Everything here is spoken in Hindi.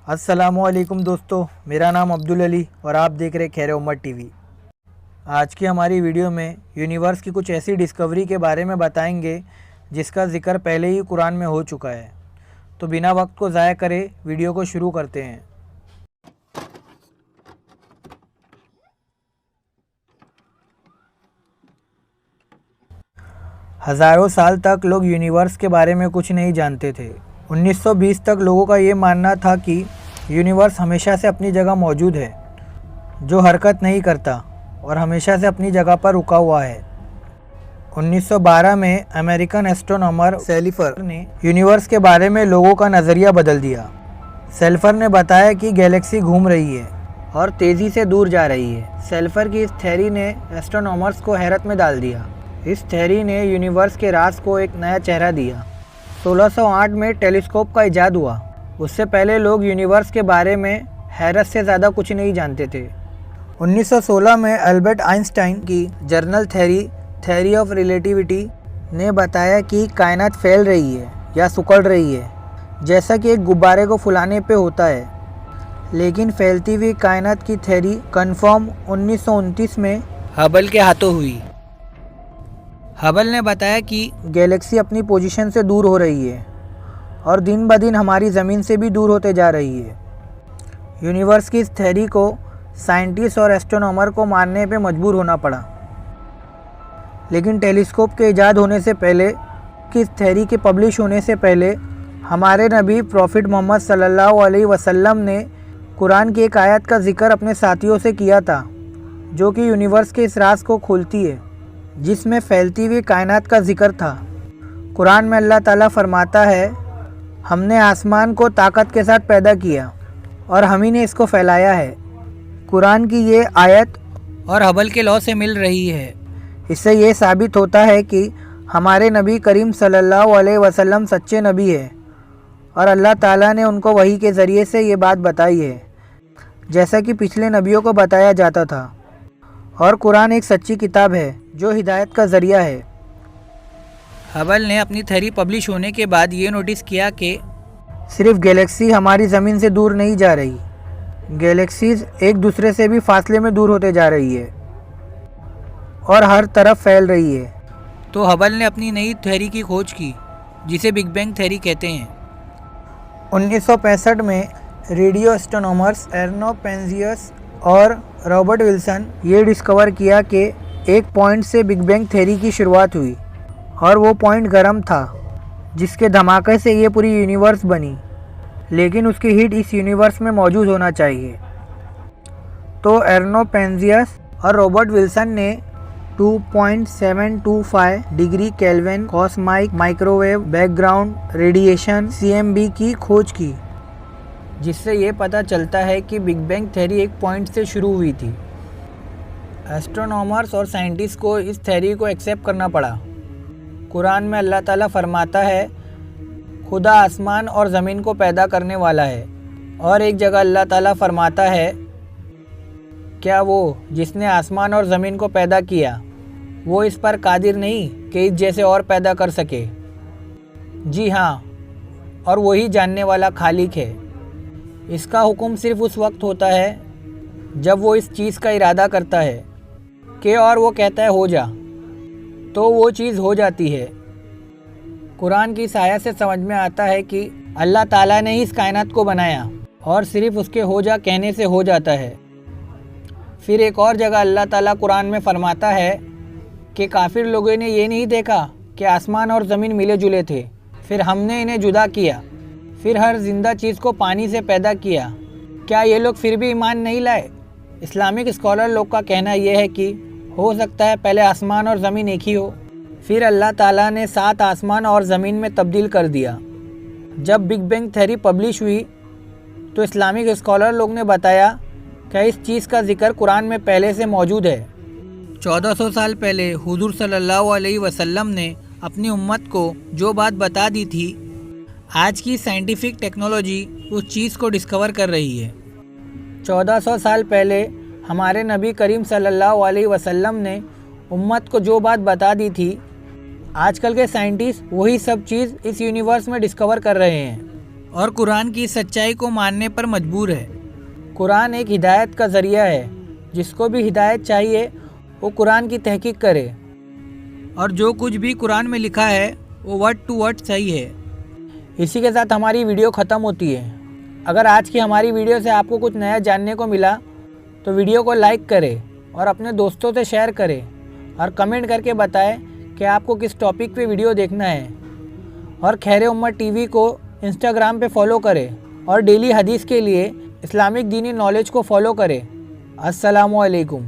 अस्सलामुअलैकुम दोस्तों, मेरा नाम अब्दुल अली और आप देख रहे खैर उम्मत टीवी। आज की हमारी वीडियो में यूनिवर्स की कुछ ऐसी डिस्कवरी के बारे में बताएंगे जिसका जिक्र पहले ही कुरान में हो चुका है। तो बिना वक्त को ज़ाया करे वीडियो को शुरू करते हैं। हज़ारों साल तक लोग यूनिवर्स के बारे में कुछ नहीं जानते थे। 1920 तक लोगों का ये मानना था कि यूनिवर्स हमेशा से अपनी जगह मौजूद है, जो हरकत नहीं करता और हमेशा से अपनी जगह पर रुका हुआ है। 1912 में अमेरिकन एस्ट्रोनॉमर सेलिफर ने यूनिवर्स के बारे में लोगों का नज़रिया बदल दिया। सेलिफर ने बताया कि गैलेक्सी घूम रही है और तेज़ी से दूर जा रही है। सेलिफर की इस थ्योरी ने एस्ट्रोनॉमर्स को हैरत में डाल दिया। इस थ्योरी ने यूनिवर्स के राज को एक नया चेहरा दिया। 1608 में टेलीस्कोप का इजाद हुआ। उससे पहले लोग यूनिवर्स के बारे में हैरत से ज़्यादा कुछ नहीं जानते थे। 1916 में अल्बर्ट आइंस्टाइन की जर्नल थ्योरी ऑफ रिलेटिविटी ने बताया कि कायनात फैल रही है या सिकुड़ रही है, जैसा कि एक गुब्बारे को फुलाने पे होता है। लेकिन फैलती हुई कायनात की थ्योरी कन्फर्म 1929 में हबल के हाथों हुई। हबल ने बताया कि गैलेक्सी अपनी पोजीशन से दूर हो रही है और दिन ब दिन हमारी ज़मीन से भी दूर होते जा रही है। यूनिवर्स की इस थ्योरी को साइंटिस्ट और एस्ट्रोनॉमर को मानने पे मजबूर होना पड़ा। लेकिन टेलीस्कोप के इजाद होने से पहले, कि इस थ्योरी के पब्लिश होने से पहले, हमारे नबी प्रॉफिट मोहम्मद सल्लल्लाहु अलैहि वसल्लम ने कुरान की एक आयत का जिक्र अपने साथियों से किया था, जो कि यूनिवर्स के इस राज को खोलती है, जिसमें फैलती हुई कायनात का जिक्र था। कुरान में अल्लाह ताला फरमाता है, हमने आसमान को ताकत के साथ पैदा किया और हम ही ने इसको फैलाया है। कुरान की ये आयत और हबल के लॉ से मिल रही है। इससे ये साबित होता है कि हमारे नबी करीम सल्लल्लाहु अलैहि वसल्लम सच्चे नबी है और अल्लाह ताला ने उनको वही के ज़रिए से ये बात बताई है, जैसा कि पिछले नबियों को बताया जाता था। और कुरान एक सच्ची किताब है जो हिदायत का ज़रिया है। हबल ने अपनी थ्योरी पब्लिश होने के बाद ये नोटिस किया कि सिर्फ गैलेक्सी हमारी ज़मीन से दूर नहीं जा रही, गैलेक्सीज एक दूसरे से भी फासले में दूर होते जा रही है और हर तरफ फैल रही है। तो हबल ने अपनी नई थ्योरी की खोज की, जिसे बिग बैंग थ्योरी कहते हैं। 1965 में रेडियो एस्ट्रोनॉमर्स एर्नो पेंजियस और रॉबर्ट विल्सन ये डिस्कवर किया कि एक पॉइंट से बिग बैंग थ्योरी की शुरुआत हुई और वो पॉइंट गर्म था, जिसके धमाके से ये पूरी यूनिवर्स बनी। लेकिन उसकी हीट इस यूनिवर्स में मौजूद होना चाहिए। तो एर्नो पेंजियस और रॉबर्ट विल्सन ने 2.725 degree kelvin cosmic microwave background radiation CMB की खोज की, जिससे ये पता चलता है कि बिग बैंग थ्योरी एक पॉइंट से शुरू हुई थी। एस्ट्रोनॉमर्स और साइंटिस्ट को इस थ्योरी को एक्सेप्ट करना पड़ा। कुरान में अल्लाह ताला फरमाता है, खुदा आसमान और ज़मीन को पैदा करने वाला है। और एक जगह अल्लाह ताला फरमाता है, क्या वो जिसने आसमान और ज़मीन को पैदा किया, वो इस पर कादिर नहीं कि इस जैसे और पैदा कर सके? जी हाँ, और वही जानने वाला खालिक है। इसका हुक्म सिर्फ उस वक्त होता है जब वो इस चीज़ का इरादा करता है कि और वो कहता है हो जा, तो वो चीज़ हो जाती है। कुरान की इस आयत से समझ में आता है कि अल्लाह ताला ने ही इस कायनात को बनाया और सिर्फ उसके हो जा कहने से हो जाता है। फिर एक और जगह अल्लाह ताला कुरान में फरमाता है कि काफिर लोगों ने ये नहीं देखा कि आसमान और ज़मीन मिले जुले थे, फिर हमने इन्हें जुदा किया, फिर हर जिंदा चीज़ को पानी से पैदा किया, क्या ये लोग फिर भी ईमान नहीं लाए? इस्लामिक स्कॉलर लोग का कहना यह है कि हो सकता है पहले आसमान और ज़मीन एक ही हो, फिर अल्लाह ताला ने 7 आसमान और ज़मीन में तब्दील कर दिया। जब बिग बैंग थ्योरी पब्लिश हुई तो इस्लामिक स्कॉलर लोग ने बताया कि इस चीज़ का जिक्र कुरान में पहले से मौजूद है। 1400 साल पहले हुजूर सल्लल्लाहु अलैहि वसल्लम ने अपनी उम्मत को जो बात बता दी थी, आज की साइंटिफिक टेक्नोलॉजी उस चीज़ को डिस्कवर कर रही है। 1400 साल पहले हमारे नबी करीम सल्लल्लाहु अलैहि वसल्लम ने उम्मत को जो बात बता दी थी, आजकल के साइंटिस्ट वही सब चीज़ इस यूनिवर्स में डिस्कवर कर रहे हैं और कुरान की सच्चाई को मानने पर मजबूर है। कुरान एक हिदायत का ज़रिया है। जिसको भी हिदायत चाहिए वो कुरान की तहकीक करे और जो कुछ भी कुरान में लिखा है वो वर्ड टू वर्ड सही है। इसी के साथ हमारी वीडियो ख़त्म होती है। अगर आज की हमारी वीडियो से आपको कुछ नया जानने को मिला तो वीडियो को लाइक करें और अपने दोस्तों से शेयर करें और कमेंट करके बताएं कि आपको किस टॉपिक पे वीडियो देखना है। और खैर उम्मत टीवी को इंस्टाग्राम पे फॉलो करें और डेली हदीस के लिए इस्लामिक दीनी नॉलेज को फॉलो करें। अस्सलामु अलैकुम।